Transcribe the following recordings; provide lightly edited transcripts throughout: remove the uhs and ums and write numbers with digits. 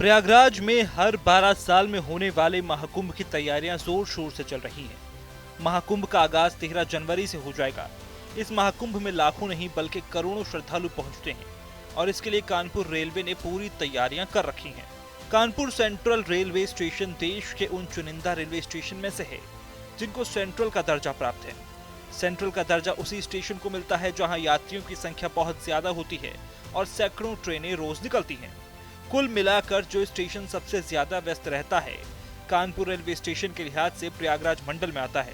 प्रयागराज में हर 12 साल में होने वाले महाकुंभ की तैयारियां जोर शोर से चल रही हैं। महाकुंभ का आगाज 13 जनवरी से हो जाएगा। इस महाकुंभ में लाखों नहीं बल्कि करोड़ों श्रद्धालु पहुंचते हैं और इसके लिए कानपुर रेलवे ने पूरी तैयारियां कर रखी हैं। कानपुर सेंट्रल रेलवे स्टेशन देश के उन चुनिंदा रेलवे स्टेशन में से है जिनको सेंट्रल का दर्जा प्राप्त है। सेंट्रल का दर्जा उसी स्टेशन को मिलता है जहां यात्रियों की संख्या बहुत ज्यादा होती है और सैकड़ों ट्रेनें रोज निकलती हैं। कुल मिलाकर जो स्टेशन सबसे ज्यादा व्यस्त रहता है कानपुर रेलवे स्टेशन के लिहाज से प्रयागराज मंडल में आता है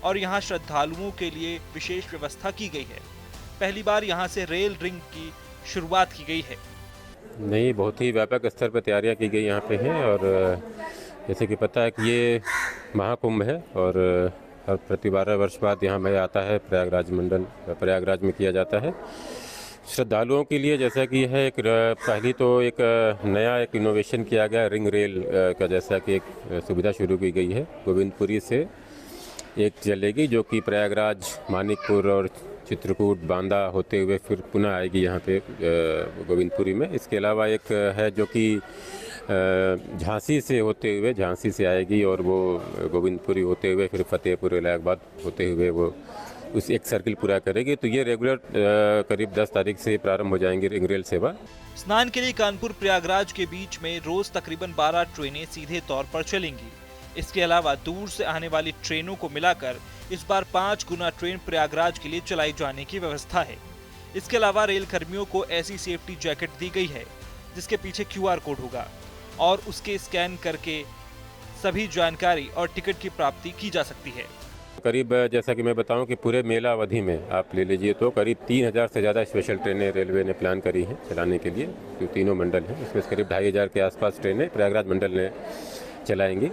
और यहाँ श्रद्धालुओं के लिए विशेष व्यवस्था की गई है। पहली बार यहाँ से रेल रिंग की शुरुआत की गई है। नहीं, बहुत ही व्यापक स्तर पर तैयारियां की गई यहाँ पे हैं और जैसे कि पता है कि ये महाकुंभ है और हर प्रति 12 वर्ष बाद यहाँ में आता है। प्रयागराज में किया जाता है। श्रद्धालुओं के लिए जैसा कि यह पहली तो एक नया इनोवेशन किया गया रिंग रेल का, जैसा कि एक सुविधा शुरू की गई है। गोविंदपुरी से एक चलेगी जो कि प्रयागराज, मानिकपुर और चित्रकूट, बांदा होते हुए फिर पुनः आएगी यहाँ पे गोविंदपुरी में। इसके अलावा एक है जो कि झांसी से आएगी और वो गोविंदपुरी होते हुए फिर फतेहपुर, इलाहाबाद होते हुए वो उस एक सर्किल पूरा करेगी। तो ये रेगुलर करीब 10 तारीख से प्रारंभ हो जाएंगी रिंग रेल सेवा। स्नान के लिए कानपुर प्रयागराज के बीच में रोज तकरीबन 12 ट्रेनें सीधे तौर पर चलेंगी। इसके अलावा दूर से आने वाली ट्रेनों को मिलाकर इस बार 5 गुना ट्रेन प्रयागराज के लिए चलाई जाने की व्यवस्था है। इसके अलावा रेल कर्मियों को ऐसी सेफ्टी जैकेट दी गई है जिसके पीछे QR कोड होगा और उसके स्कैन करके सभी जानकारी और टिकट की प्राप्ति की जा सकती है। करीब जैसा कि मैं बताऊं कि पूरे मेला अवधि में आप ले लीजिए तो करीब 3000 से ज़्यादा स्पेशल ट्रेनें रेलवे ने प्लान करी हैं चलाने के लिए। जो तीनों मंडल हैं उसमें करीब 2500 के आसपास ट्रेनें प्रयागराज मंडल ने चलाएंगी,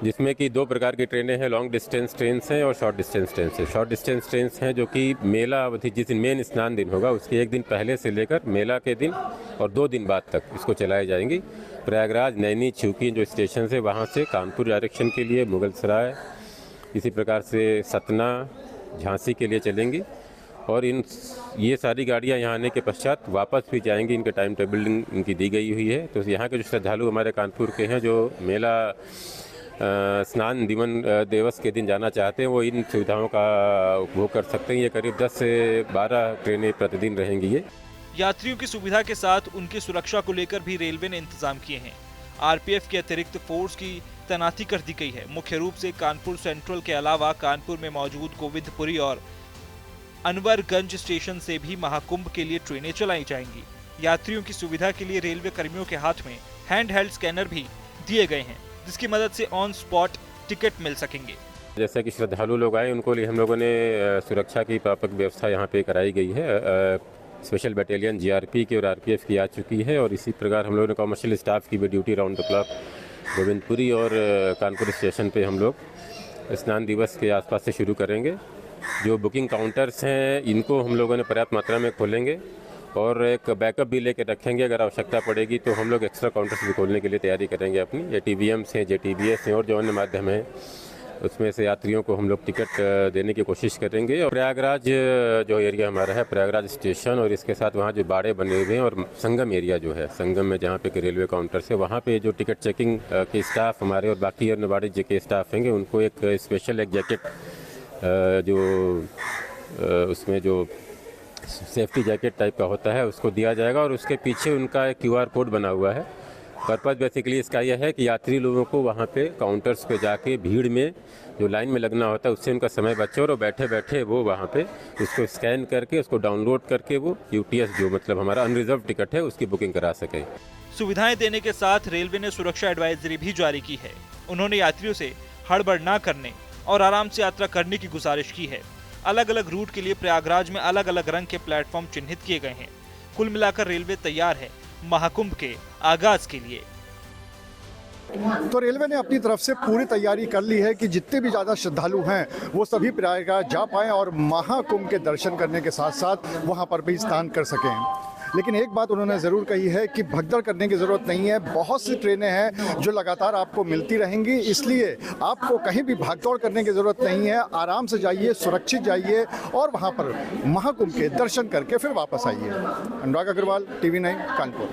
जिसमें कि 2 प्रकार की ट्रेनें हैं। लॉन्ग डिस्टेंस ट्रेन हैं और शॉर्ट डिस्टेंस ट्रेन हैं। शॉर्ट डिस्टेंस ट्रेन हैं जो कि मेला अवधि जिस दिन मेन स्नान दिन होगा उसके एक दिन पहले से लेकर मेला के दिन और 2 दिन बाद तक इसको चलाई जाएंगी। प्रयागराज, नैनी, छुकी जो स्टेशन है वहाँ से कानपुर डायरेक्शन के लिए, मुगलसराय, इसी प्रकार से सतना, झांसी के लिए चलेंगी और ये सारी गाड़ियाँ यहाँ आने के पश्चात वापस भी जाएंगी। इनके टाइम टेबलिंग इनकी दी गई हुई है। तो यहाँ के जो श्रद्धालु हमारे कानपुर के हैं जो मेला स्नान दिवस के दिन जाना चाहते हैं वो इन सुविधाओं का उपभोग कर सकते हैं। ये करीब 10 से 12 ट्रेनें प्रतिदिन रहेंगी। ये यात्रियों की सुविधा के साथ उनकी सुरक्षा को लेकर भी रेलवे ने इंतजाम किए हैं। RPF के अतिरिक्त फोर्स की तैनाती कर दी गई है। मुख्य रूप से कानपुर सेंट्रल के अलावा कानपुर में मौजूद गोविंदपुरी और अनवरगंज स्टेशन से भी महाकुंभ के लिए ट्रेनें चलाई जाएंगी। यात्रियों की सुविधा के लिए रेलवे कर्मियों के हाथ में हैंड स्कैनर भी दिए गए हैं जिसकी मदद से ऑन स्पॉट टिकट मिल सकेंगे। जैसा कि श्रद्धालु लोग आए उनको लिए हम लोगों ने सुरक्षा की व्यापक व्यवस्था यहाँ पे कराई गई है। स्पेशल बटालियन GRP की और RPF की आ चुकी है और इसी प्रकार हम लोगों ने कमर्शियल स्टाफ की भी duty round the clock Govindpuri और कानपुर स्टेशन पे हम लोग स्नान दिवस के आसपास से शुरू करेंगे। जो बुकिंग काउंटर्स हैं इनको हम लोगों ने पर्याप्त मात्रा में खोलेंगे और एक बैकअप भी लेके रखेंगे। अगर आवश्यकता पड़ेगी तो हम लोग एक्स्ट्रा काउंटर्स भी खोलने के लिए तैयारी करेंगे अपनी। ये TVMs हैं, JTBS हैं और जो अन्य माध्यम हैं उसमें से यात्रियों को हम लोग टिकट देने की कोशिश करेंगे। और प्रयागराज जो एरिया हमारा है, प्रयागराज स्टेशन और इसके साथ वहाँ जो बाड़े बने हुए हैं और संगम एरिया जो है, संगम में जहाँ पे रेलवे काउंटर है वहाँ पे जो टिकट चेकिंग के स्टाफ हमारे और बाकी अन्य बाड़े के स्टाफ होंगे उनको एक स्पेशल जैकेट जो उसमें जो सेफ्टी जैकेट टाइप का होता है उसको दिया जाएगा और उसके पीछे उनका एक QR कोड बना हुआ है। पर्पज़ बेसिकली इसका यह है कि यात्री लोगों को वहाँ पे काउंटर्स पे जाके भीड़ में जो लाइन में लगना होता है उससे उनका समय बचे और बैठे बैठे वो वहाँ पे उसको स्कैन करके उसको डाउनलोड करके वो UTS जो मतलब हमारा अनरिजर्व टिकट है उसकी बुकिंग करा सके। सुविधाएं देने के साथ रेलवे ने सुरक्षा एडवाइजरी भी जारी की है। उन्होंने यात्रियों से हड़बड़ न करने और आराम से यात्रा करने की गुजारिश की है। अलग अलग रूट के लिए प्रयागराज में अलग अलग रंग के प्लेटफॉर्म चिन्हित किए गए हैं। कुल मिलाकर रेलवे तैयार है महाकुंभ के आगाज के लिए। तो रेलवे ने अपनी तरफ से पूरी तैयारी कर ली है कि जितने भी ज़्यादा श्रद्धालु हैं वो सभी प्रयागराज जा पाएं और महाकुंभ के दर्शन करने के साथ साथ वहां पर भी स्नान कर सकें। लेकिन एक बात उन्होंने ज़रूर कही है कि भगदड़ करने की ज़रूरत नहीं है। बहुत सी ट्रेनें हैं जो लगातार आपको मिलती रहेंगी, इसलिए आपको कहीं भी भागदौड़ करने की ज़रूरत नहीं है। आराम से जाइए, सुरक्षित जाइए और वहाँ पर महाकुंभ के दर्शन करके फिर वापस आइए। अनुराग अग्रवाल, TV9 कानपुर।